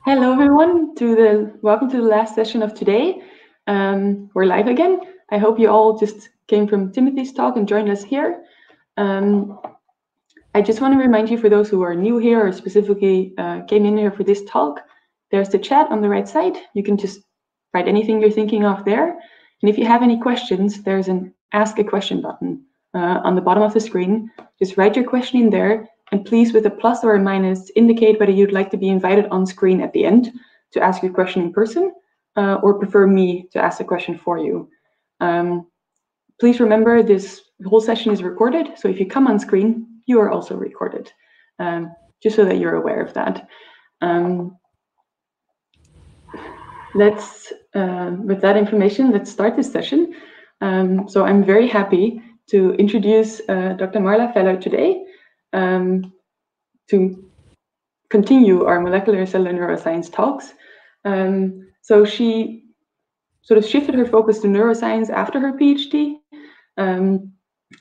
Hello, everyone. Welcome to the last session of today. We're live again. I hope you all just came from Timothy's talk and joined us here. I just want to remind you, for those who are new here or specifically came in here for this talk, there's the chat on the right side. You can just write anything you're thinking of there. And if you have any questions, there's an Ask a Question button on the bottom of the screen. Just write your question in there. And please, with a plus or a minus, indicate whether you'd like to be invited on screen at the end to ask your question in person, or prefer me to ask the question for you. Please remember, this whole session is recorded, so if you come on screen, you are also recorded, just so that you're aware of that. With that information, let's start this session. So I'm very happy to introduce Dr. Marla Feller today, to continue our molecular cellular neuroscience talks. So she sort of shifted her focus to neuroscience after her PhD, and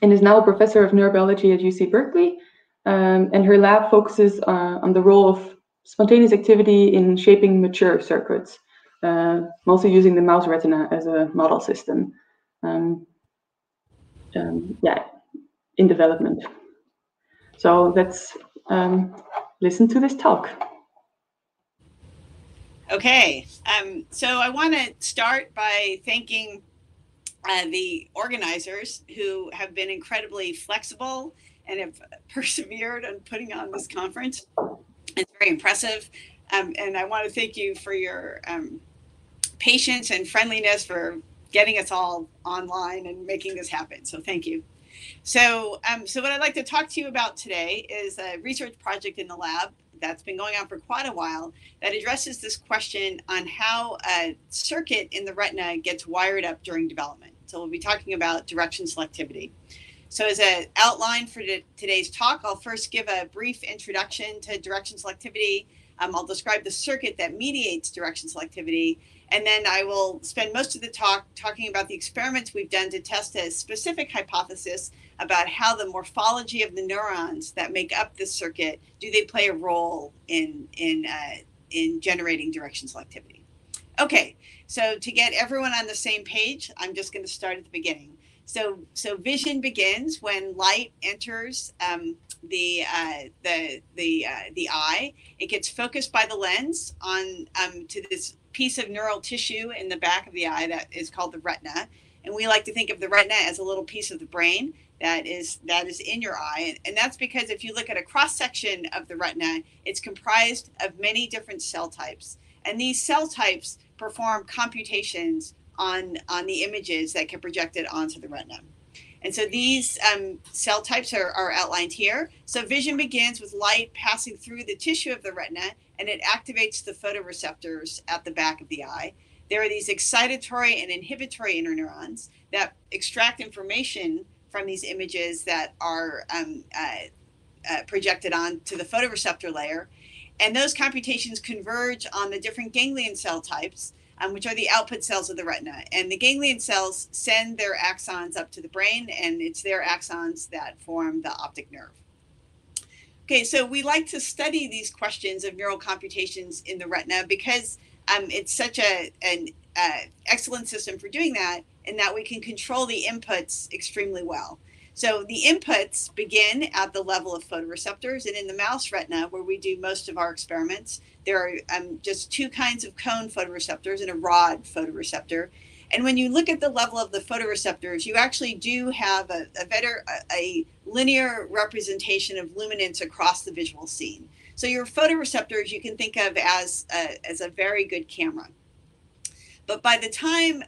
is now a professor of neurobiology at UC Berkeley. And her lab focuses on the role of spontaneous activity in shaping mature circuits, mostly using the mouse retina as a model system. In development. So let's listen to this talk. Okay, so I want to start by thanking the organizers who have been incredibly flexible and have persevered on putting on this conference. It's very impressive, and I want to thank you for your patience and friendliness for getting us all online and making this happen. So thank you. So what I'd like to talk to you about today is a research project in the lab that's been going on for quite a while that addresses this question on how a circuit in the retina gets wired up during development. So we'll be talking about direction selectivity. So as an outline for today's talk, I'll first give a brief introduction to direction selectivity. I'll describe the circuit that mediates direction selectivity. And then I will spend most of the talk talking about the experiments we've done to test a specific hypothesis about how the morphology of the neurons that make up this circuit, do they play a role in generating direction selectivity. Okay, so to get everyone on the same page, I'm just going to start at the beginning. So vision begins when light enters the eye. It gets focused by the lens on to this piece of neural tissue in the back of the eye that is called the retina. And we like to think of the retina as a little piece of the brain that is in your eye. And that's because if you look at a cross-section of the retina, it's comprised of many different cell types. And these cell types perform computations on the images that get projected onto the retina. And so these cell types are outlined here. So vision begins with light passing through the tissue of the retina, and it activates the photoreceptors at the back of the eye. There are these excitatory and inhibitory interneurons that extract information from these images that are projected onto the photoreceptor layer. And those computations converge on the different ganglion cell types, which are the output cells of the retina. And the ganglion cells send their axons up to the brain, and it's their axons that form the optic nerve. Okay, so we like to study these questions of neural computations in the retina because it's such an excellent system for doing that, in that we can control the inputs extremely well. So the inputs begin at the level of photoreceptors, and in the mouse retina, where we do most of our experiments, there are just two kinds of cone photoreceptors and a rod photoreceptor. And when you look at the level of the photoreceptors, you actually do have a linear representation of luminance across the visual scene. So your photoreceptors you can think of as a very good camera. But by the time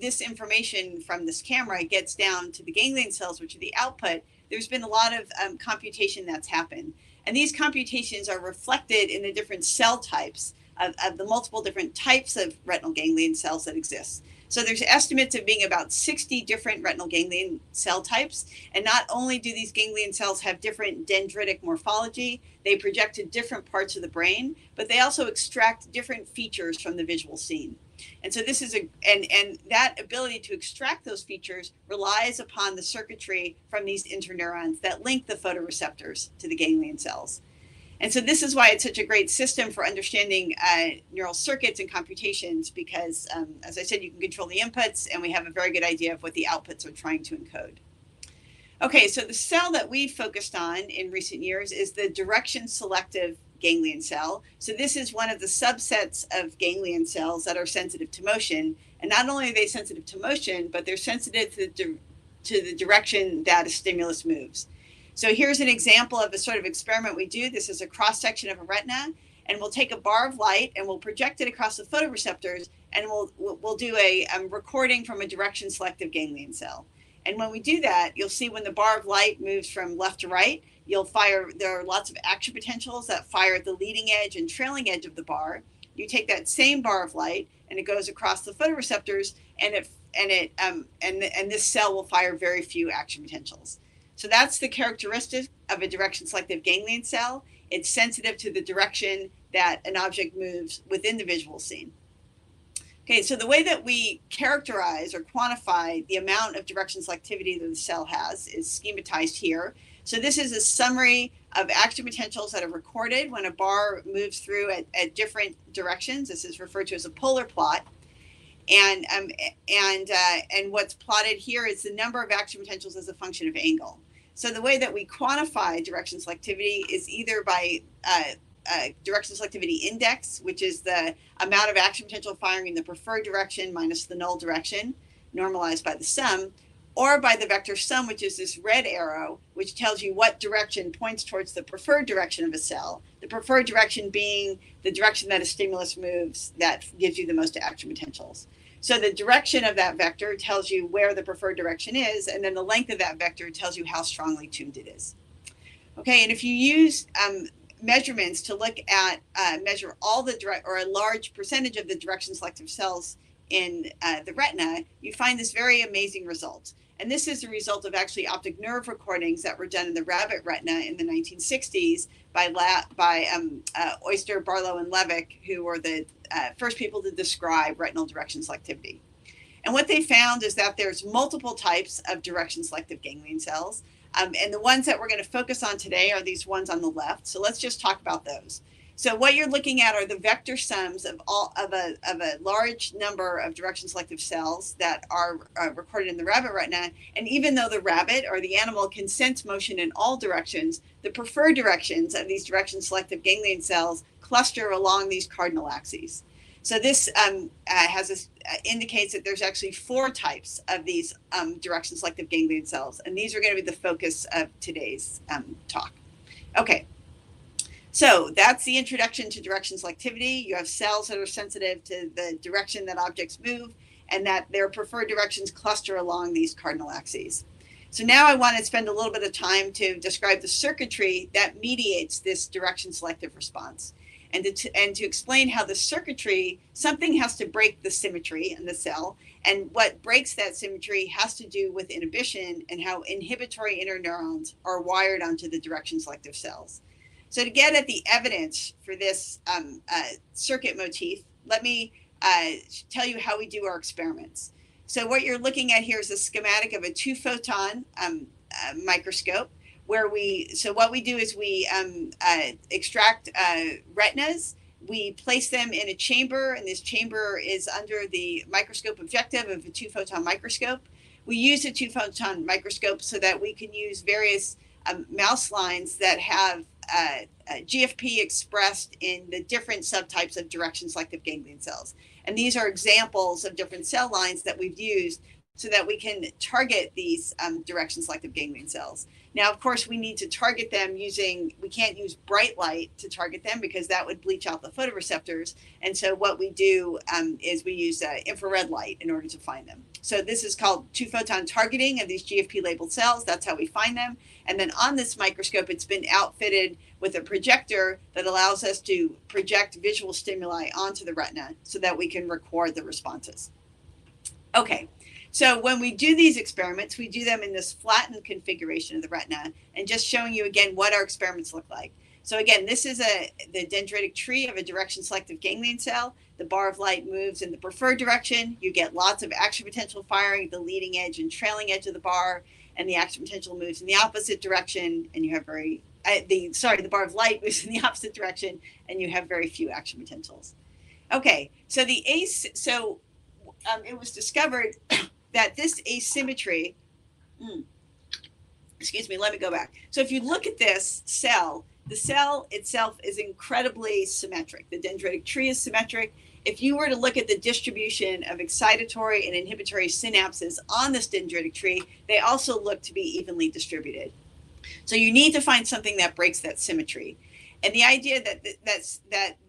this information from this camera gets down to the ganglion cells, which are the output, there's been a lot of computation that's happened. And these computations are reflected in the different cell types of the multiple different types of retinal ganglion cells that exist. So there's estimates of being about 60 different retinal ganglion cell types. And not only do these ganglion cells have different dendritic morphology, they project to different parts of the brain, but they also extract different features from the visual scene. And so this is and that ability to extract those features relies upon the circuitry from these interneurons that link the photoreceptors to the ganglion cells. And so this is why it's such a great system for understanding neural circuits and computations, because as I said, you can control the inputs, and we have a very good idea of what the outputs are trying to encode. Okay, so the cell that we focused on in recent years is the direction selective ganglion cell. So this is one of the subsets of ganglion cells that are sensitive to motion. And not only are they sensitive to motion, but they're sensitive to the direction that a stimulus moves. So here's an example of a sort of experiment we do. This is a cross-section of a retina, and we'll take a bar of light and we'll project it across the photoreceptors, and we'll do a recording from a direction selective ganglion cell. And when we do that, you'll see when the bar of light moves from left to right, there are lots of action potentials that fire at the leading edge and trailing edge of the bar. You take that same bar of light and it goes across the photoreceptors, and this cell will fire very few action potentials. So that's the characteristic of a direction selective ganglion cell. It's sensitive to the direction that an object moves within the visual scene. Okay, so the way that we characterize or quantify the amount of direction selectivity that the cell has is schematized here. So this is a summary of action potentials that are recorded when a bar moves through at different directions. This is referred to as a polar plot. And what's plotted here is the number of action potentials as a function of angle. So the way that we quantify direction selectivity is either by direction selectivity index, which is the amount of action potential firing in the preferred direction minus the null direction, normalized by the sum, or by the vector sum, which is this red arrow, which tells you what direction points towards the preferred direction of a cell, the preferred direction being the direction that a stimulus moves that gives you the most action potentials. So the direction of that vector tells you where the preferred direction is, and then the length of that vector tells you how strongly tuned it is. Okay, and if you use measurements to look at measure all the or a large percentage of the direction selective cells in the retina, you find this very amazing result. And this is the result of actually optic nerve recordings that were done in the rabbit retina in the 1960s by Oyster, Barlow, and Levick, who were the first people to describe retinal direction selectivity. And what they found is that there's multiple types of direction selective ganglion cells. And the ones that we're going to focus on today are these ones on the left. So let's just talk about those. So what you're looking at are the vector sums of a large number of direction selective cells that are recorded in the rabbit retina. And even though the rabbit or the animal can sense motion in all directions, the preferred directions of these direction selective ganglion cells cluster along these cardinal axes. So this indicates that there's actually 4 types of these direction selective ganglion cells, and these are going to be the focus of today's talk. Okay, so that's the introduction to direction selectivity. You have cells that are sensitive to the direction that objects move, and that their preferred directions cluster along these cardinal axes. So now I want to spend a little bit of time to describe the circuitry that mediates this direction selective response. And to explain how the circuitry, something has to break the symmetry in the cell, and what breaks that symmetry has to do with inhibition and how inhibitory interneurons are wired onto the direction selective cells. So to get at the evidence for this circuit motif, let me tell you how we do our experiments. So what you're looking at here is a schematic of a 2-photon microscope. So what we do is we extract retinas, we place them in a chamber, and this chamber is under the microscope objective of a 2-photon microscope. We use a 2-photon microscope so that we can use various mouse lines that have GFP expressed in the different subtypes of direction selective ganglion cells. And these are examples of different cell lines that we've used so that we can target these direction selective ganglion cells. Now, of course, we need to target them we can't use bright light to target them because that would bleach out the photoreceptors. And so what we do is we use infrared light in order to find them. So this is called 2-photon targeting of these GFP labeled cells. That's how we find them. And then on this microscope, it's been outfitted with a projector that allows us to project visual stimuli onto the retina so that we can record the responses. Okay. So when we do these experiments, we do them in this flattened configuration of the retina, and just showing you again what our experiments look like. So again, this is the dendritic tree of a direction selective ganglion cell. The bar of light moves in the preferred direction. You get lots of action potential firing at the leading edge and trailing edge of the bar, and the action potential moves in the opposite direction, and you have very the bar of light moves in the opposite direction, and you have very few action potentials. Okay, so it was discovered that this asymmetry, excuse me, let me go back. So if you look at this cell, the cell itself is incredibly symmetric. The dendritic tree is symmetric. If you were to look at the distribution of excitatory and inhibitory synapses on this dendritic tree, they also look to be evenly distributed. So you need to find something that breaks that symmetry. And the idea that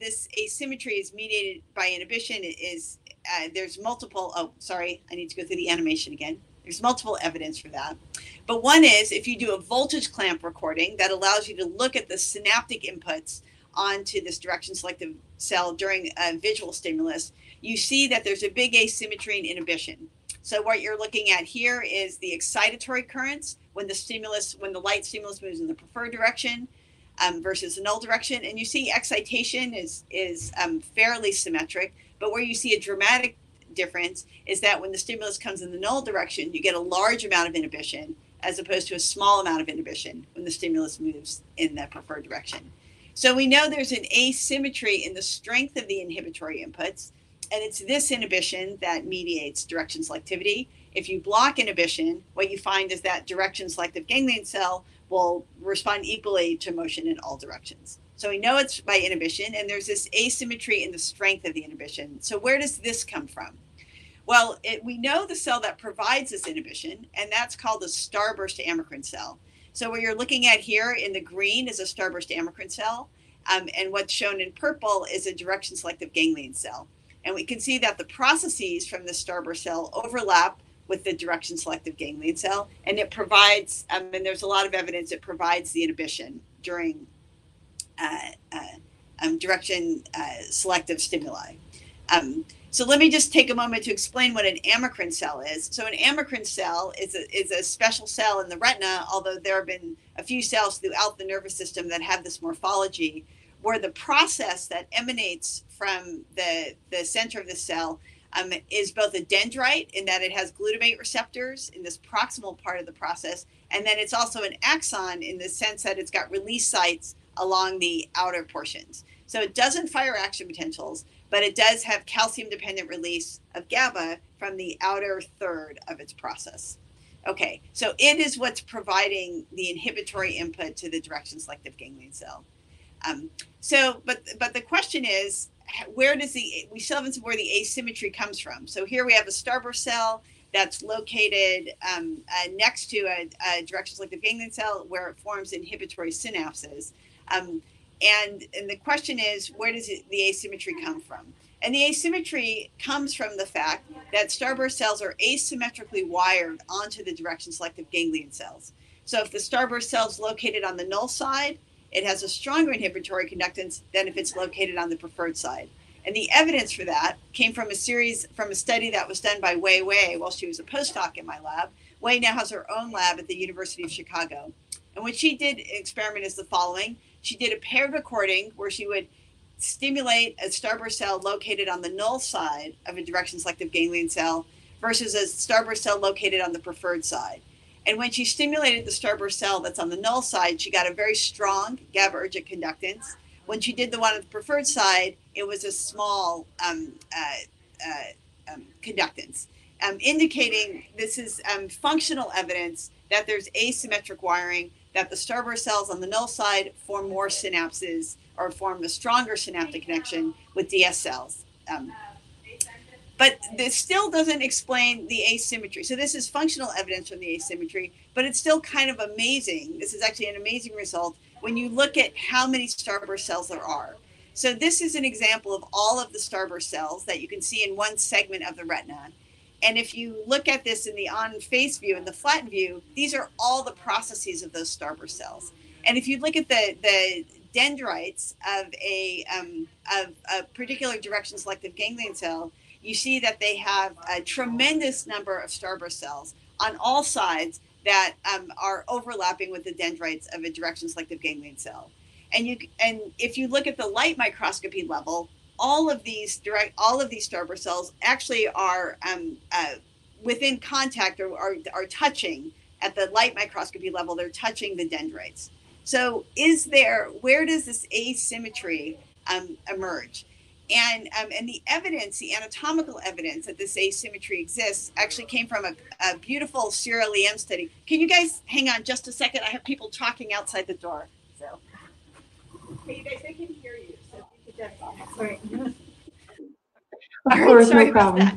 this asymmetry is mediated by inhibition is there's multiple, oh, sorry, I need to go through the animation again. There's multiple evidence for that. But one is if you do a voltage clamp recording that allows you to look at the synaptic inputs onto this direction selective cell during a visual stimulus, you see that there's a big asymmetry in inhibition. So what you're looking at here is the excitatory currents when the light stimulus moves in the preferred direction versus the null direction. And you see excitation is fairly symmetric, but where you see a dramatic difference is that when the stimulus comes in the null direction, you get a large amount of inhibition as opposed to a small amount of inhibition when the stimulus moves in the preferred direction. So we know there's an asymmetry in the strength of the inhibitory inputs, and it's this inhibition that mediates direction selectivity. If you block inhibition, what you find is that direction selective ganglion cell will respond equally to motion in all directions. So we know it's by inhibition, and there's this asymmetry in the strength of the inhibition. So where does this come from? Well, we know the cell that provides this inhibition, and that's called a starburst amacrine cell. So what you're looking at here in the green is a starburst amacrine cell, and what's shown in purple is a direction selective ganglion cell. And we can see that the processes from the starburst cell overlap with the direction selective ganglion cell, and it provides, and there's a lot of evidence it provides the inhibition during direction selective stimuli. So let me just take a moment to explain what an amacrine cell is. So an amacrine cell is a special cell in the retina, although there have been a few cells throughout the nervous system that have this morphology, where the process that emanates from the center of the cell is both a dendrite in that it has glutamate receptors in this proximal part of the process, and then it's also an axon in the sense that it's got release sites along the outer portions. So it doesn't fire action potentials, but it does have calcium-dependent release of GABA from the outer third of its process. Okay, so it is what's providing the inhibitory input to the direction selective ganglion cell. But the question is, we still haven't seen where the asymmetry comes from. So here we have a starburst cell that's located next to a direction selective ganglion cell where it forms inhibitory synapses. And the question is, where does the asymmetry come from? And the asymmetry comes from the fact that starburst cells are asymmetrically wired onto the direction selective ganglion cells. So if the starburst cell is located on the null side, it has a stronger inhibitory conductance than if it's located on the preferred side. And the evidence for that came from a study that was done by Wei while she was a postdoc in my lab. Wei now has her own lab at the University of Chicago. And what she did experiment is the following. She did a paired recording where she would stimulate a starburst cell located on the null side of a direction selective ganglion cell versus a starburst cell located on the preferred side. And when she stimulated the starburst cell that's on the null side, she got a very strong GABAergic conductance. When she did the one on the preferred side, it was a small conductance, indicating this is functional evidence that there's asymmetric wiring, that the starburst cells on the null side form more synapses or form a stronger synaptic connection with DS cells. But this still doesn't explain the asymmetry. So this is functional evidence from the asymmetry, but it's still kind of amazing. This is actually an amazing result when you look at how many starburst cells there are. So this is an example of all of the starburst cells that you can see in one segment of the retina. And if you look at this in the on-face view and the flat view, these are all the processes of those starburst cells. And if you look at the dendrites of a particular direction selective ganglion cell, you see that they have a tremendous number of starburst cells on all sides that are overlapping with the dendrites of a direction selective ganglion cell. And if you look at the light microscopy level, all of these starburst cells actually are within contact or are touching at the light microscopy level. They're touching the dendrites. So where does this asymmetry emerge? And the evidence, the anatomical evidence that this asymmetry exists actually came from a beautiful serial EM study. Can you guys hang on just a second? I have people talking outside the door. So, hey, you guys, they can hear you. So you can just, sorry. Of course, sorry no problem.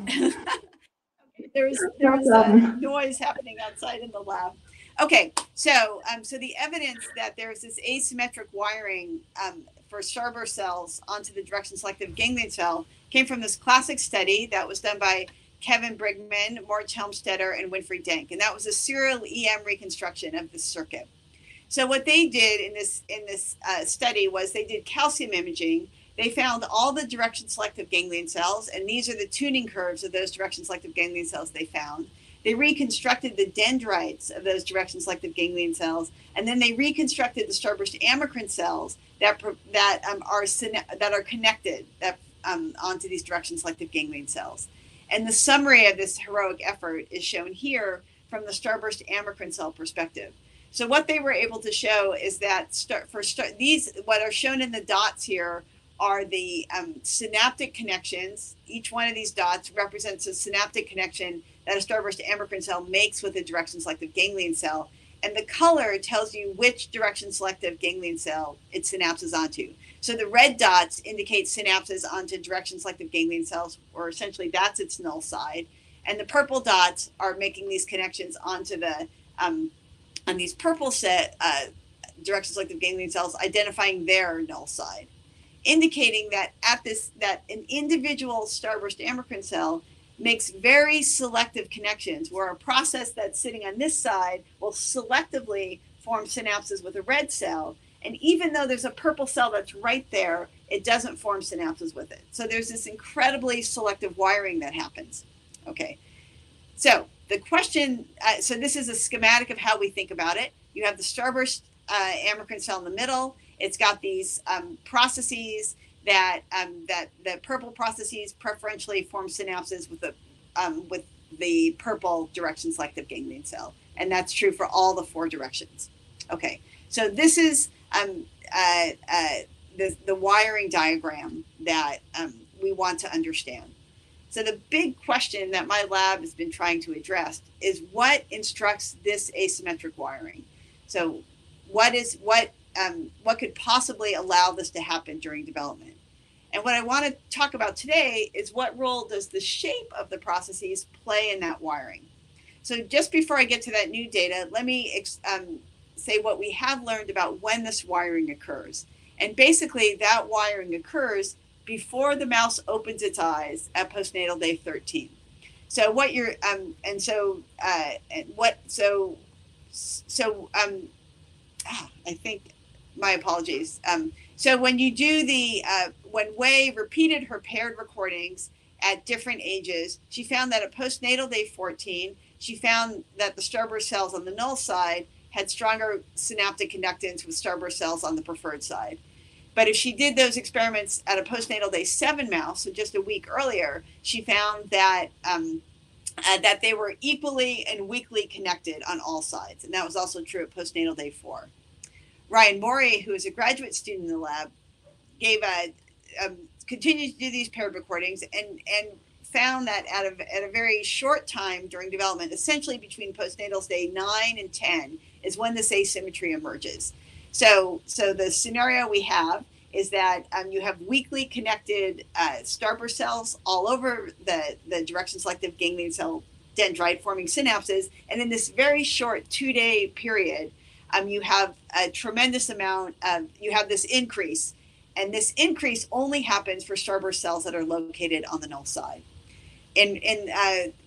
There was a noise happening outside in the lab. Okay, so the evidence that there's this asymmetric wiring for Starburst cells onto the direction selective ganglion cell came from this classic study that was done by Kevin Brigman, Moritz Helmstetter, and Winfried Denk, and that was a serial EM reconstruction of the circuit. So what they did in this study was they did calcium imaging. They found all the direction selective ganglion cells, and these are the tuning curves of those direction selective ganglion cells they found. They reconstructed the dendrites of those direction selective ganglion cells, and then they reconstructed the starburst amacrine cells that are connected onto these direction selective ganglion cells. And the summary of this heroic effort is shown here from the starburst amacrine cell perspective. So what they were able to show is that what are shown in the dots here are the synaptic connections. Each one of these dots represents a synaptic connection that a starburst amacrine cell makes with a direction selective ganglion cell. And the color tells you which direction selective ganglion cell it synapses onto. So the red dots indicate synapses onto direction selective ganglion cells, or essentially that's its null side. And the purple dots are making these connections onto the on these purple set direction selective ganglion cells, identifying their null side, indicating that that an individual starburst amacrine cell makes very selective connections, where a process that's sitting on this side will selectively form synapses with a red cell. And even though there's a purple cell that's right there, it doesn't form synapses with it. So there's this incredibly selective wiring that happens. Okay, so the question, so this is a schematic of how we think about it. You have the starburst amacrine cell in the middle. It's got these processes that the purple processes preferentially form synapses with the purple direction selective ganglion cell, and that's true for all the four directions. Okay, so this is the wiring diagram that we want to understand. So the big question that my lab has been trying to address is what instructs this asymmetric wiring. So what could possibly allow this to happen during development? And what I want to talk about today is what role does the shape of the processes play in that wiring? So just before I get to that new data, let me say what we have learned about when this wiring occurs. And basically that wiring occurs before the mouse opens its eyes at postnatal day 13. So what you're, I think, my apologies. So when you do when Wei repeated her paired recordings at different ages, she found that at postnatal day 14, she found that the starburst cells on the null side had stronger synaptic conductance with starburst cells on the preferred side. But if she did those experiments at a postnatal day 7 mouse, so just a week earlier, she found that that they were equally and weakly connected on all sides. And that was also true at postnatal day 4. Ryan Morey, who is a graduate student in the lab, continued to do these paired recordings and found that at a very short time during development, essentially between postnatal day 9 and 10, is when this asymmetry emerges. So the scenario we have is that you have weakly connected starburst cells all over the direction selective ganglion cell dendrite forming synapses. And in this very short 2-day period, you have a tremendous amount of, you have this increase. And this increase only happens for starburst cells that are located on the null side. In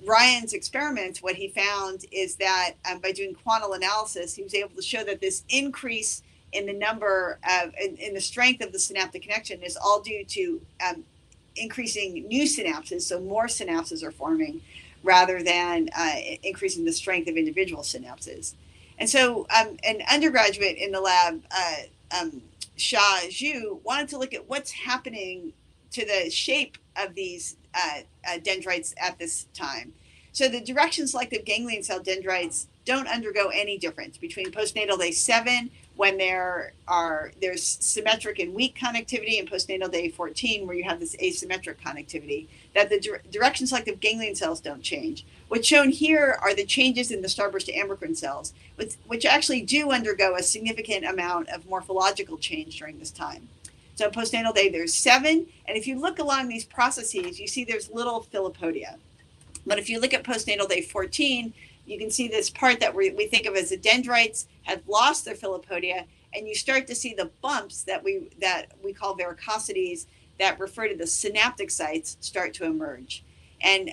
Ryan's experiments, what he found is that by doing quantal analysis, he was able to show that this increase in the number of, in the strength of the synaptic connection is all due to increasing new synapses. So more synapses are forming rather than increasing the strength of individual synapses. And so an undergraduate in the lab, Xia Zhu, wanted to look at what's happening to the shape of these dendrites at this time. So the direction selective ganglion cell dendrites don't undergo any difference between postnatal day 7, when there's symmetric and weak connectivity in postnatal day 14, where you have this asymmetric connectivity, that the direction selective ganglion cells don't change. What's shown here are the changes in the starburst amacrine cells, which actually do undergo a significant amount of morphological change during this time. So postnatal day, there's 7. And if you look along these processes, you see there's little filopodia. But if you look at postnatal day 14, you can see this part that we think of as the dendrites have lost their filopodia, and you start to see the bumps that we call varicosities that refer to the synaptic sites start to emerge. And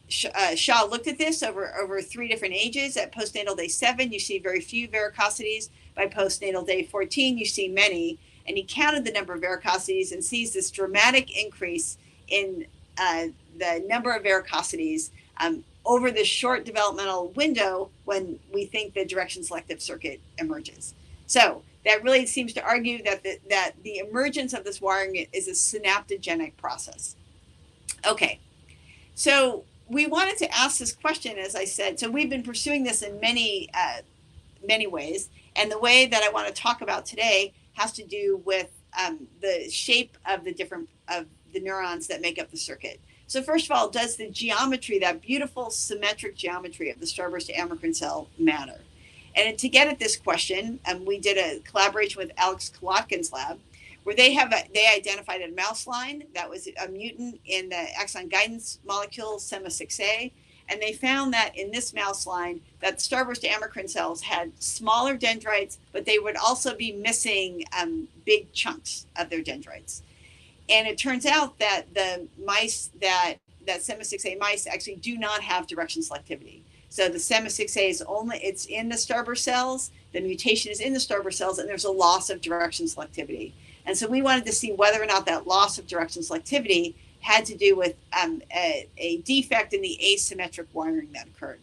Shaw looked at this over 3 different ages. At postnatal day 7, you see very few varicosities. By postnatal day 14, you see many. And he counted the number of varicosities and sees this dramatic increase in the number of varicosities over this short developmental window when we think the direction selective circuit emerges. So that really seems to argue that the emergence of this wiring is a synaptogenic process. Okay, so we wanted to ask this question, as I said. So we've been pursuing this in many ways, and the way that I want to talk about today has to do with the shape of the neurons that make up the circuit. So first of all, does the geometry, that beautiful symmetric geometry of the starburst amacrine cell, matter? And to get at this question, we did a collaboration with Alex Kolotkin's lab, where they identified a mouse line that was a mutant in the axon guidance molecule SEMA6A, and they found that in this mouse line that starburst amacrine cells had smaller dendrites, but they would also be missing big chunks of their dendrites. And it turns out that the mice that SEMA6A mice actually do not have direction selectivity. So the SEMA6A it's in the starburst cells, the mutation is in the starburst cells, and there's a loss of direction selectivity. And so we wanted to see whether or not that loss of direction selectivity had to do with a defect in the asymmetric wiring that occurred.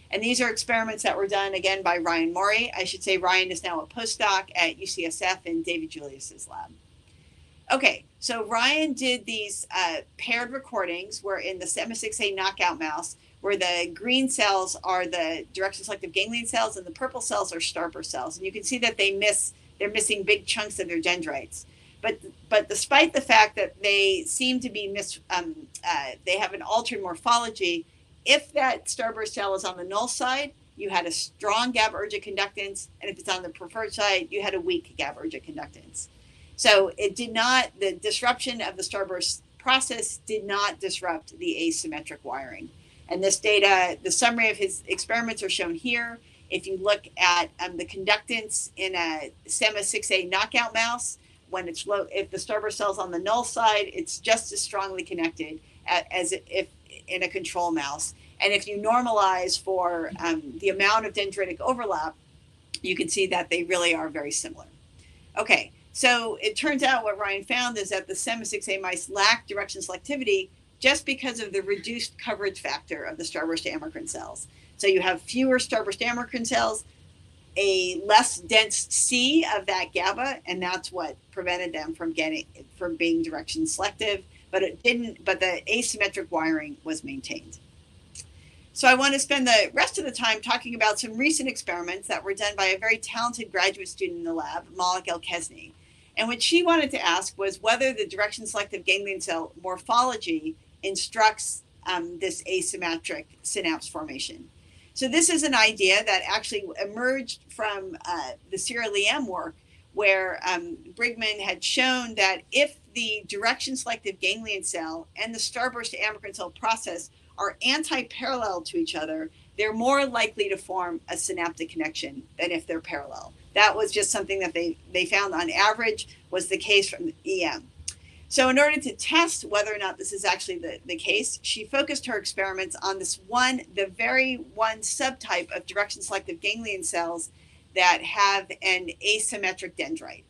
And these are experiments that were done, again, by Ryan Morey. I should say Ryan is now a postdoc at UCSF in David Julius's lab. Okay, so Ryan did these paired recordings where in the SEMA6A knockout mouse, where the green cells are the direction selective ganglion cells and the purple cells are starburst cells. And you can see that they're missing big chunks of their dendrites. But despite the fact that they seem to be they have an altered morphology, if that starburst cell is on the null side, you had a strong GABAergic conductance, and if it's on the preferred side, you had a weak GABAergic conductance. So the disruption of the starburst process did not disrupt the asymmetric wiring. And this data, the summary of his experiments are shown here. If you look at the conductance in a SEMA6A knockout mouse, when it's low, if the starburst cell's on the null side, it's just as strongly connected as if in a control mouse. And if you normalize for the amount of dendritic overlap, you can see that they really are very similar. Okay, so it turns out what Ryan found is that the SEMA6A mice lack direction selectivity just because of the reduced coverage factor of the starburst amacrine cells. So you have fewer starburst amacrine cells, a less dense C of that GABA, and that's what prevented them from being direction selective, but the asymmetric wiring was maintained. So I want to spend the rest of the time talking about some recent experiments that were done by a very talented graduate student in the lab, Malik El-Kesni. And what she wanted to ask was whether the direction selective ganglion cell morphology instructs this asymmetric synapse formation. So this is an idea that actually emerged from the Sierra Leone work, where Brigman had shown that if the direction selective ganglion cell and the starburst amacrine cell process are anti-parallel to each other, they're more likely to form a synaptic connection than if they're parallel. That was just something that they found on average was the case from EM. So in order to test whether or not this is actually the case, she focused her experiments on the very one subtype of direction selective ganglion cells that have an asymmetric dendrite.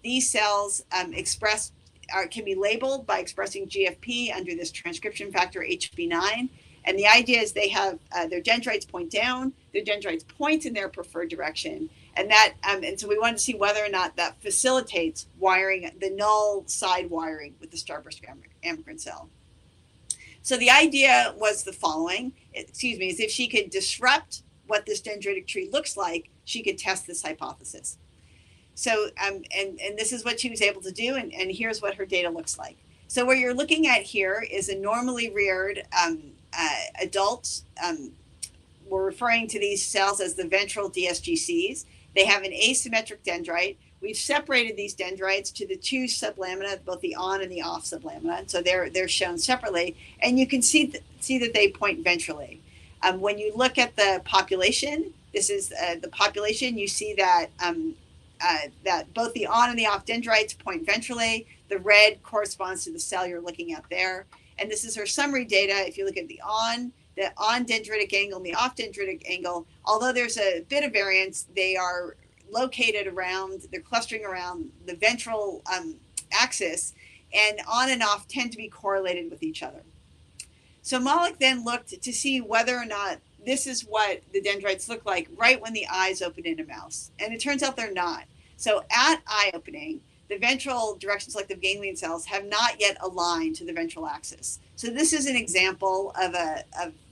These cells can be labeled by expressing GFP under this transcription factor HB9. And the idea is they have their dendrites point down, their dendrites point in their preferred direction. And so we wanted to see whether or not that facilitates wiring, the null side wiring with the starburst amacrine cell. So the idea was the following, is if she could disrupt what this dendritic tree looks like she could test this hypothesis. So, and this is what she was able to do, and here's what her data looks like. So what you're looking at here is a normally reared adult. We're referring to these cells as the ventral DSGCs. They have an asymmetric dendrite. We've separated these dendrites to the two sublamina, both the on and the off sublamina. And so they're shown separately, and you can see that they point ventrally. When you look at the population, this is the population. You see that that both the on and the off dendrites point ventrally. The red corresponds to the cell you're looking at there. And this is her summary data. If you look at the on dendritic angle and the off dendritic angle, although there's a bit of variance, they are located around, they're clustering around the ventral axis, and on and off tend to be correlated with each other. So Malik then looked to see whether or not this is what the dendrites look like right when the eyes open in a mouse. And it turns out they're not. So at eye opening, the ventral direction selective ganglion cells have not yet aligned to the ventral axis. So this is an example of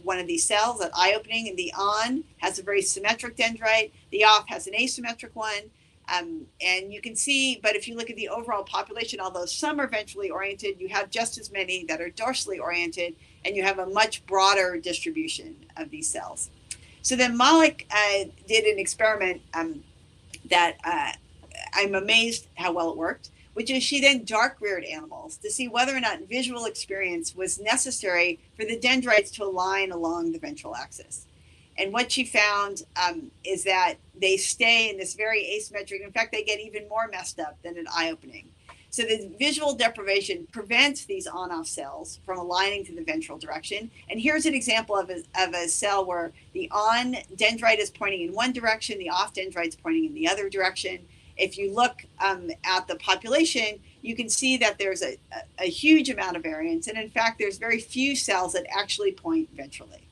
one of these cells at eye opening, and the on has a very symmetric dendrite, the off has an asymmetric one. And you can see, but if you look at the overall population, although some are ventrally oriented, you have just as many that are dorsally oriented, and you have a much broader distribution of these cells. So then Malik did an experiment that I'm amazed how well it worked, which is she then dark reared animals to see whether or not visual experience was necessary for the dendrites to align along the ventral axis. And what she found is that they stay in this very asymmetric, in fact, they get even more messed up than an eye opening. So the visual deprivation prevents these on-off cells from aligning to the ventral direction. And here's an example of a cell where the on dendrite is pointing in one direction, the off dendrite is pointing in the other direction. If you look at the population, you can see that there's a huge amount of variance. And in fact, there's very few cells that actually point ventrally.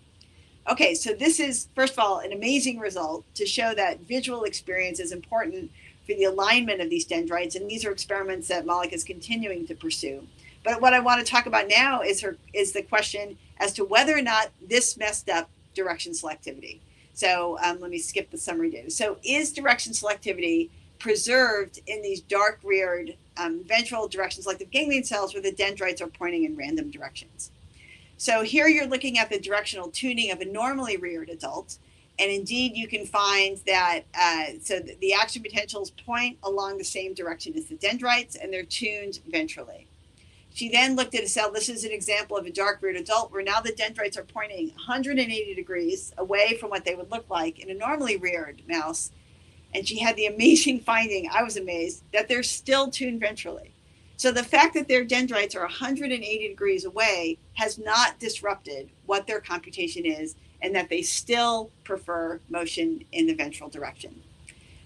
Okay, so this is, first of all, an amazing result to show that visual experience is important for the alignment of these dendrites. And these are experiments that Malik is continuing to pursue. But what I want to talk about now is the question as to whether or not this messed up direction selectivity. So let me skip the summary data. So is direction selectivity preserved in these dark reared ventral direction selective ganglion cells where the dendrites are pointing in random directions? So here you're looking at the directional tuning of a normally reared adult. And indeed, you can find that so the action potentials point along the same direction as the dendrites, and they're tuned ventrally. She then looked at a cell. This is an example of a dark reared adult where now the dendrites are pointing 180 degrees away from what they would look like in a normally reared mouse. And she had the amazing finding, I was amazed, that they're still tuned ventrally. So the fact that their dendrites are 180 degrees away has not disrupted what their computation is, and that they still prefer motion in the ventral direction.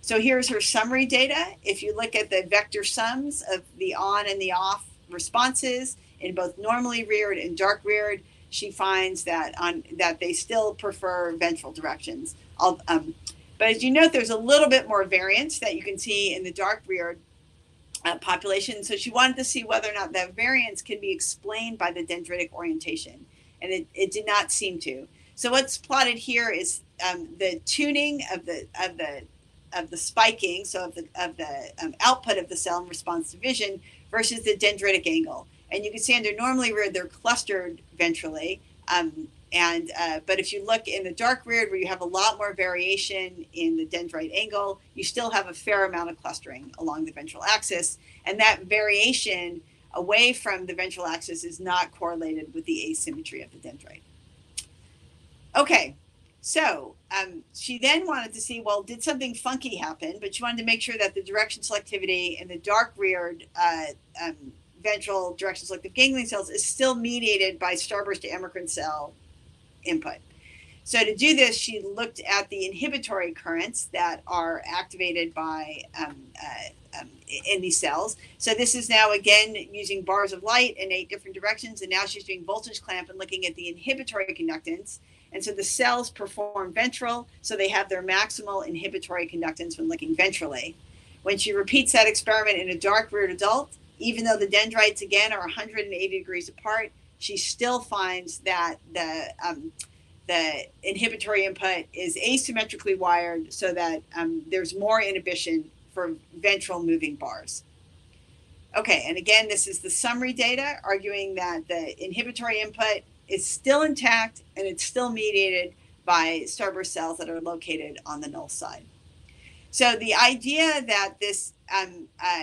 So here's her summary data. If you look at the vector sums of the on and the off responses in both normally reared and dark reared, she finds that they still prefer ventral directions. But as you note, there's a little bit more variance that you can see in the dark reared population. So she wanted to see whether or not that variance can be explained by the dendritic orientation, and it did not seem to. So what's plotted here is the tuning of the spiking, so of the output of the cell in response to vision versus the dendritic angle. And you can see under normally reared, they're clustered ventrally. But if you look in the dark reared, where you have a lot more variation in the dendrite angle, you still have a fair amount of clustering along the ventral axis. And that variation away from the ventral axis is not correlated with the asymmetry of the dendrite. Okay, so she then wanted to see, well, did something funky happen? But she wanted to make sure that the direction selectivity in the dark reared ventral direction selective ganglion cells is still mediated by starburst endocrine cell input. So to do this, she looked at the inhibitory currents that are activated by in these cells. So this is now again using bars of light in 8 different directions, and now she's doing voltage clamp and looking at the inhibitory conductance. And so the cells perform ventral, so they have their maximal inhibitory conductance when looking ventrally. When she repeats that experiment in a dark reared adult, even though the dendrites again are 180 degrees apart, she still finds that the inhibitory input is asymmetrically wired so that there's more inhibition for ventral moving bars. Okay, and again, this is the summary data arguing that the inhibitory input is still intact and it's still mediated by starburst cells that are located on the null side. So the idea that this,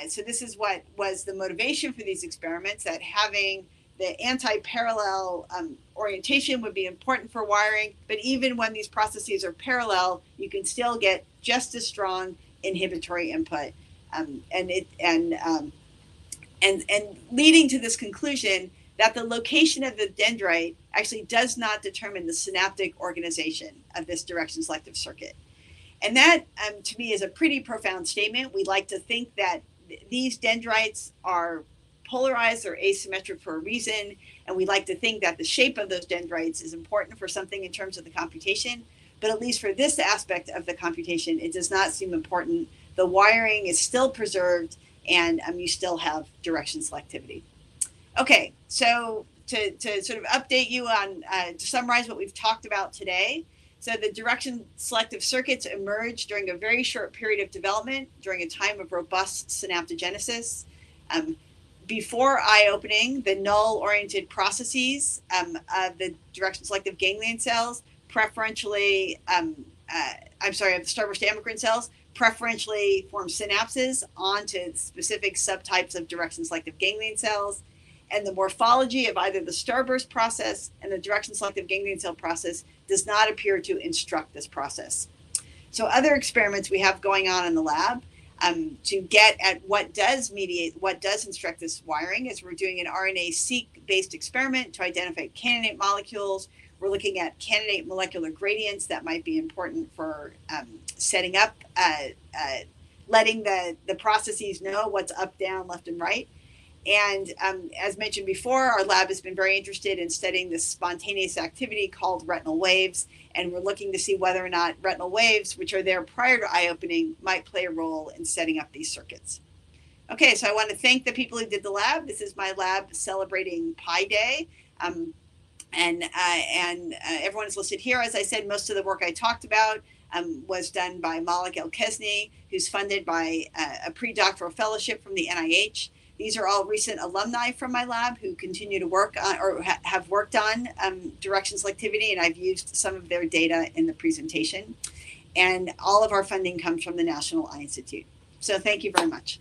so this is what was the motivation for these experiments, that having the anti-parallel orientation would be important for wiring, but even when these processes are parallel, you can still get just as strong inhibitory input, and leading to this conclusion that the location of the dendrite actually does not determine the synaptic organization of this direction selective circuit. And that, to me, is a pretty profound statement. We like to think that these dendrites are polarized or asymmetric for a reason, and we like to think that the shape of those dendrites is important for something in terms of the computation. But at least for this aspect of the computation, it does not seem important. The wiring is still preserved, and you still have direction selectivity. Okay, so to sort of update you on, to summarize what we've talked about today. So the direction selective circuits emerged during a very short period of development, during a time of robust synaptogenesis. Before eye-opening, the null-oriented processes of the direction selective ganglion cells preferentially, of the starburst amacrine cells, preferentially form synapses onto specific subtypes of direction selective ganglion cells. And the morphology of either the starburst process and the direction selective ganglion cell process does not appear to instruct this process. So other experiments we have going on in the lab to get at what does mediate, what does instruct this wiring is we're doing an RNA-seq-based experiment to identify candidate molecules. We're looking at candidate molecular gradients that might be important for setting up, letting the processes know what's up, down, left, and right. And as mentioned before, our lab has been very interested in studying this spontaneous activity called retinal waves. And we're looking to see whether or not retinal waves, which are there prior to eye opening, might play a role in setting up these circuits. Okay, so I want to thank the people who did the lab. This is my lab celebrating Pi Day. And everyone is listed here. As I said, most of the work I talked about was done by Malik El-Kesni, who's funded by a pre-doctoral fellowship from the NIH. These are all recent alumni from my lab who continue to work on or have worked on direction selectivity, and I've used some of their data in the presentation. And all of our funding comes from the National Eye Institute. So thank you very much.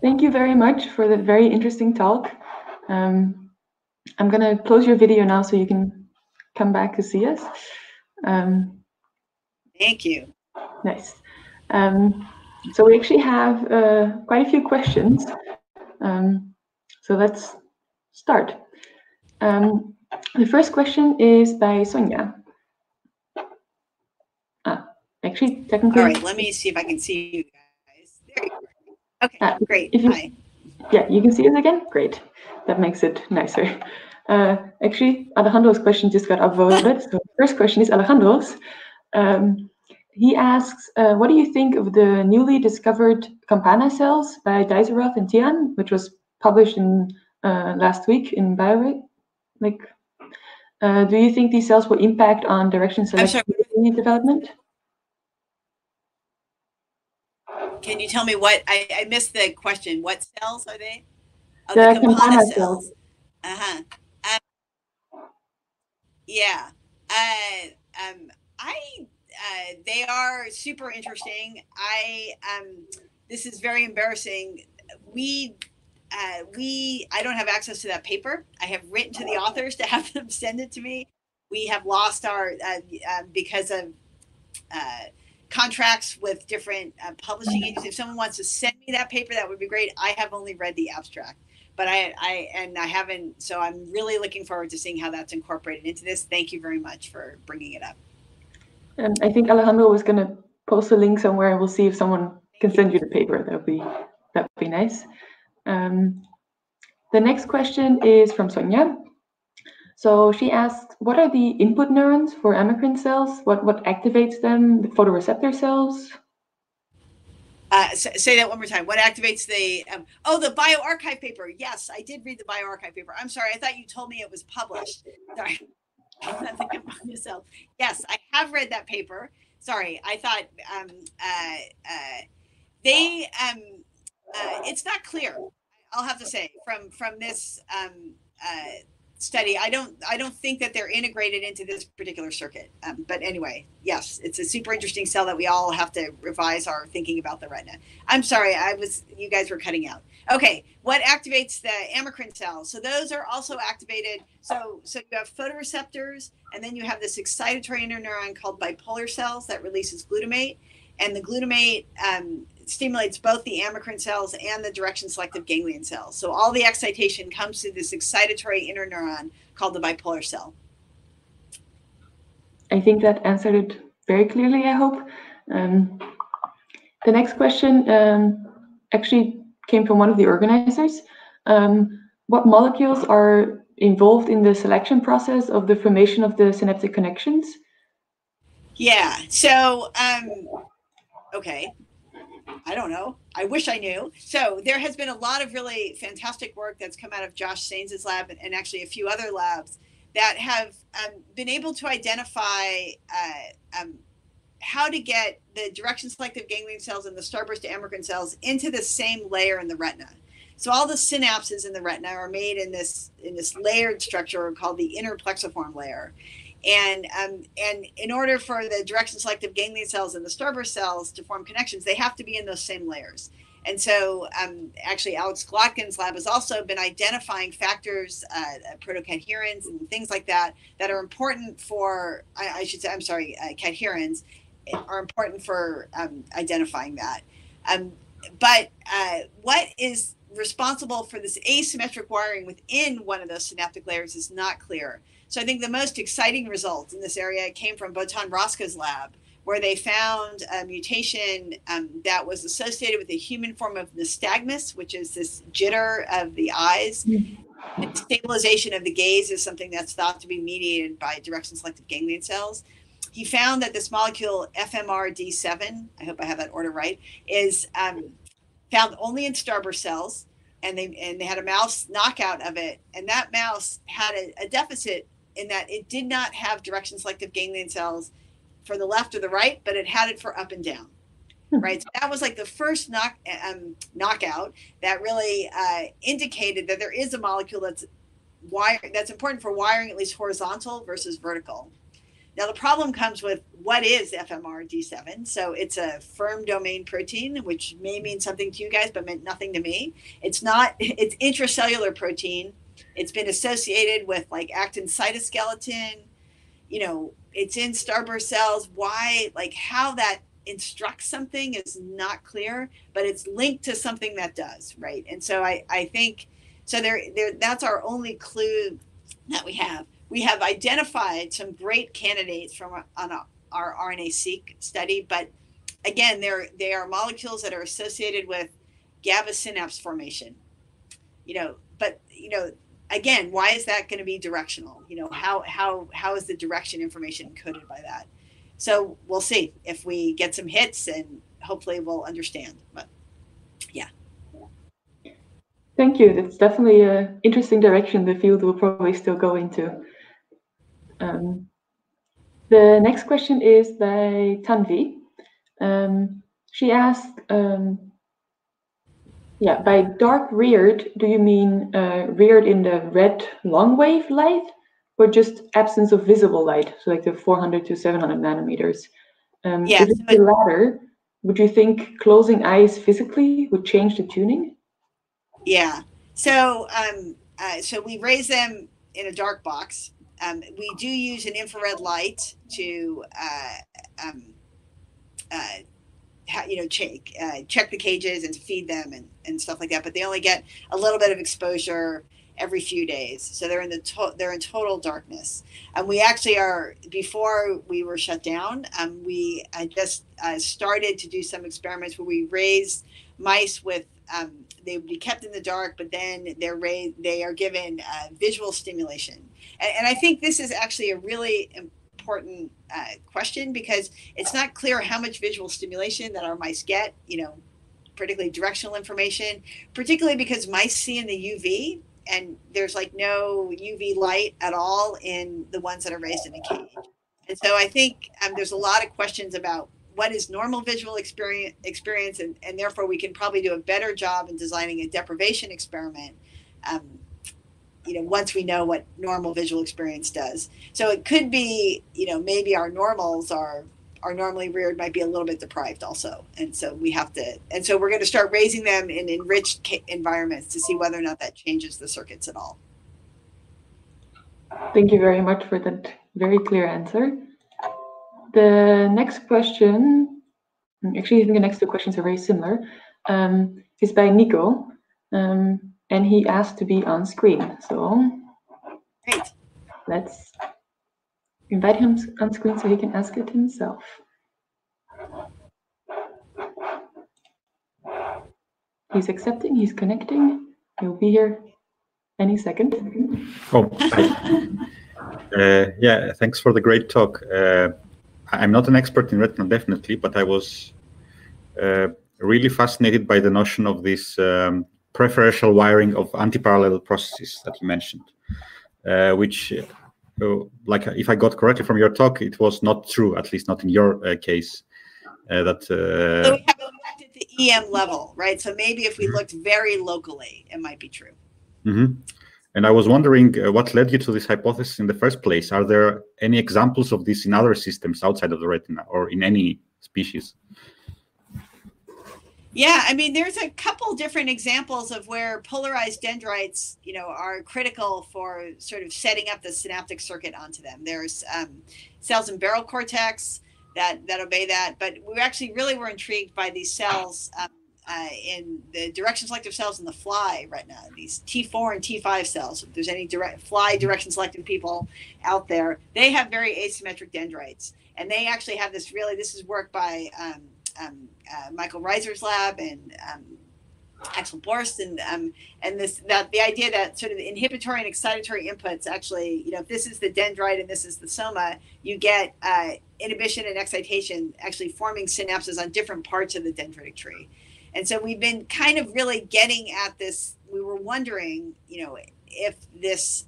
Thank you very much for the very interesting talk. I'm going to close your video now so you can come back to see us. Thank you. Nice. So we actually have quite a few questions. So let's start. The first question is by Sonia. Actually, technically. All right, let me see if I can see you guys. There you go. Okay, great. Hi. Yeah, you can see us again? Great. That makes it nicer. Actually, Alejandro's question just got upvoted. So the first question is Alejandro's. He asks, what do you think of the newly discovered campana cells by Daiserov and Tian, which was published in last week in Biophysical? Do you think these cells will impact on direction selectivity development? Can you tell me what, I missed the question. What cells are they? Oh, the campana cells. Uh-huh. Yeah. They are super interesting. This is very embarrassing. I don't have access to that paper. I have written to the authors to have them send it to me. We have lost our, because of contracts with different publishing agencies. If someone wants to send me that paper, that would be great. I have only read the abstract, but I haven't, so I'm really looking forward to seeing how that's incorporated into this. Thank you very much for bringing it up. And I think Alejandro was going to post a link somewhere, and we'll see if someone can send you the paper. That would be nice. The next question is from Sonia. So she asks, what are the input neurons for amacrine cells? What activates them? The photoreceptor cells? Say that one more time. What activates the, the bioRxiv paper. Yes, I did read the bioRxiv paper. I'm sorry. I thought you told me it was published. Sorry. The Campania cell. Yes, I have read that paper. Sorry, I thought they it's not clear. I'll have to say from this study, I don't think that they're integrated into this particular circuit. But anyway, yes, it's a super interesting cell that we all have to revise our thinking about the retina. I'm sorry, you guys were cutting out. Okay, what activates the amacrine cells? So those are also activated. So you have photoreceptors, and then you have this excitatory interneuron called bipolar cells that releases glutamate, and the glutamate stimulates both the amacrine cells and the direction selective ganglion cells. So all the excitation comes through this excitatory interneuron called the bipolar cell. I think that answered it very clearly, I hope. The next question actually came from one of the organizers. What molecules are involved in the selection process of the formation of the synaptic connections? Yeah, so, okay. I don't know. I wish I knew. So there has been a lot of really fantastic work that's come out of Josh Saines's lab and actually a few other labs that have been able to identify how to get the direction selective ganglion cells and the starburst amacrine cells into the same layer in the retina. So all the synapses in the retina are made in this layered structure called the inner plexiform layer. And in order for the direction selective ganglion cells and the starburst cells to form connections, they have to be in those same layers. And so actually Alex Glotkin's lab has also been identifying factors, protocadherins and things like that are important for, cadherins are important for identifying that. But what is responsible for this asymmetric wiring within one of those synaptic layers is not clear. So I think the most exciting result in this area came from Botan Roska's lab, where they found a mutation that was associated with the human form of nystagmus, which is this jitter of the eyes. And stabilization of the gaze is something that's thought to be mediated by direction selective ganglion cells. He found that this molecule FMRD7, I hope I have that order right, is found only in starburst cells, and they had a mouse knockout of it, and that mouse had a deficit in that it did not have direction selective ganglion cells for the left or the right, but it had it for up and down, right? So that was like the first knockout that really indicated that there is a molecule that's important for wiring at least horizontal versus vertical. Now the problem comes with what is FMRD7. So it's a firm domain protein, which may mean something to you guys, but meant nothing to me. It's intracellular protein. It's been associated with like actin cytoskeleton. It's in starburst cells. Why, how that instructs something is not clear, but it's linked to something that does, right? And so I think, so that's our only clue that we have. We have identified some great candidates on our RNA-seq study, but again, they are molecules that are associated with GABA synapse formation. But again, why is that going to be directional? How is the direction information encoded by that? So we'll see if we get some hits, and hopefully we'll understand. But yeah. Thank you. That's definitely an interesting direction the field will probably still go into. The next question is by Tanvi. She asked, by dark reared, do you mean reared in the red long wave light, or just absence of visible light, so like the 400 to 700 nanometers? If it's the latter, would you think closing eyes physically would change the tuning? Yeah. So we raise them in a dark box. We do use an infrared light to check the cages and to feed them and stuff like that. But they only get a little bit of exposure every few days, so they're in total darkness. And we actually before we were shut down, we just started to do some experiments where we raised mice with. They would be kept in the dark, but then they are given visual stimulation. And I think this is actually a really important question, because it's not clear how much visual stimulation that our mice get, particularly directional information, particularly because mice see in the UV. and there's like no UV light at all in the ones that are raised in a cage. And so I think there's a lot of questions about what is normal visual experience, and therefore we can probably do a better job in designing a deprivation experiment, once we know what normal visual experience does. So it could be, maybe our normals are normally reared might be a little bit deprived also. And so we're going to start raising them in enriched environments to see whether or not that changes the circuits at all. Thank you very much for that very clear answer. The next question, actually I think the next two questions are very similar, is by Nico, and he asked to be on screen. So great. Let's invite him on screen so he can ask it himself. He's accepting, he's connecting, he'll be here any second. Oh, hi. Yeah, thanks for the great talk. I'm not an expert in retina, definitely, but I was really fascinated by the notion of this preferential wiring of anti-parallel processes that you mentioned, which, like, if I got correctly from your talk, it was not true, at least not in your case. So we haven't looked at the EM level, right? So maybe if we looked very locally, it might be true. Mm-hmm. And I was wondering what led you to this hypothesis in the first place. Are there any examples of this in other systems outside of the retina or in any species? Yeah, I mean, there's a couple different examples of where polarized dendrites, are critical for sort of setting up the synaptic circuit onto them. There's cells in barrel cortex that obey that, but we actually really were intrigued by these cells in the direction selective cells in the fly retina, these T4 and T5 cells. If there's any fly direction selective people out there, they have very asymmetric dendrites, and they actually have this is work by Michael Reiser's lab and Axel Borst, and the idea that sort of the inhibitory and excitatory inputs actually, if this is the dendrite and this is the soma, you get inhibition and excitation actually forming synapses on different parts of the dendritic tree. And so we've been kind of really getting at this. We were wondering, if this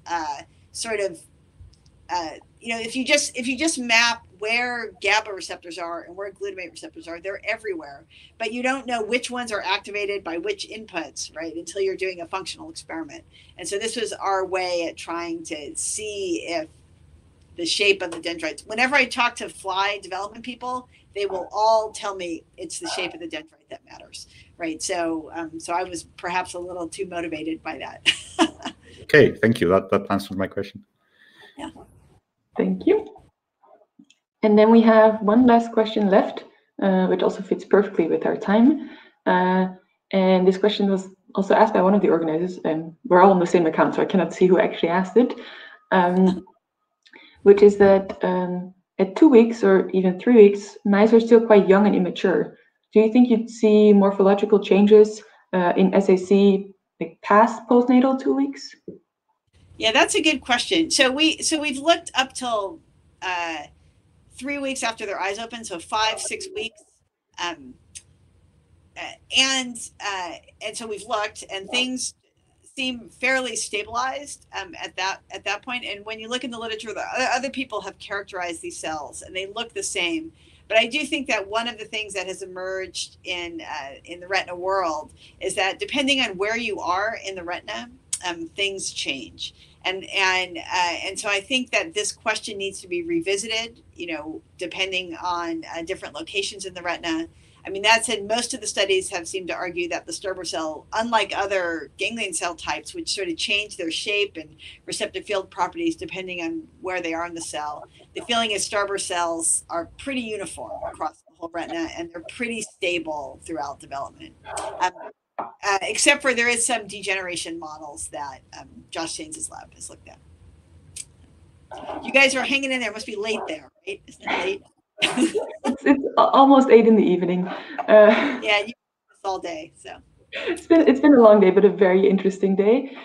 if you just map where GABA receptors are and where glutamate receptors are, they're everywhere, but you don't know which ones are activated by which inputs, right, until you're doing a functional experiment. And so this was our way at trying to see if the shape of the dendrites. Whenever I talk to fly development people, they will all tell me it's the shape of the dendrite that matters, right? So I was perhaps a little too motivated by that. Okay, thank you. That answers my question. Yeah. Thank you. And then we have one last question left, which also fits perfectly with our time. And this question was also asked by one of the organizers, and we're all on the same account, so I cannot see who actually asked it, which is that at 2 weeks or even 3 weeks, mice are still quite young and immature. Do you think you'd see morphological changes in SAC like past postnatal 2 weeks? Yeah, that's a good question. So we've looked up till 3 weeks after their eyes open, so 5-6 weeks, and so we've looked, and things seem fairly stabilized at that point. And when you look in the literature, the other people have characterized these cells, and they look the same. But I do think that one of the things that has emerged in the retina world is that depending on where you are in the retina, things change. And so I think that this question needs to be revisited, depending on different locations in the retina. I mean, that said, most of the studies have seemed to argue that the Sturber cell, unlike other ganglion cell types, which sort of change their shape and receptive field properties depending on where they are in the cell, the feeling is Sturber cells are pretty uniform across the whole retina, and they're pretty stable throughout development. Except for there is some degeneration models that Josh Shanes' lab has looked at. You guys are hanging in there. It must be late there, right? Isn't it late? It's almost 8 in the evening. Yeah, you do this all day, so. It's been a long day, but a very interesting day.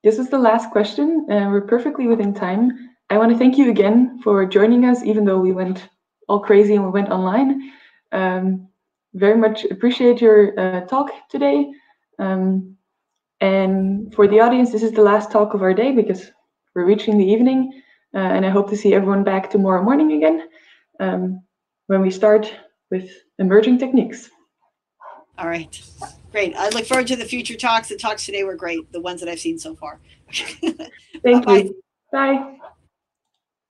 This is the last question. We're perfectly within time. I want to thank you again for joining us, even though we went all crazy and we went online. Very much appreciate your talk today. And for the audience, this is the last talk of our day because we're reaching the evening, and I hope to see everyone back tomorrow morning again when we start with emerging techniques. All right, great. I look forward to the future talks. The talks today were great, the ones that I've seen so far. Thank you. Bye.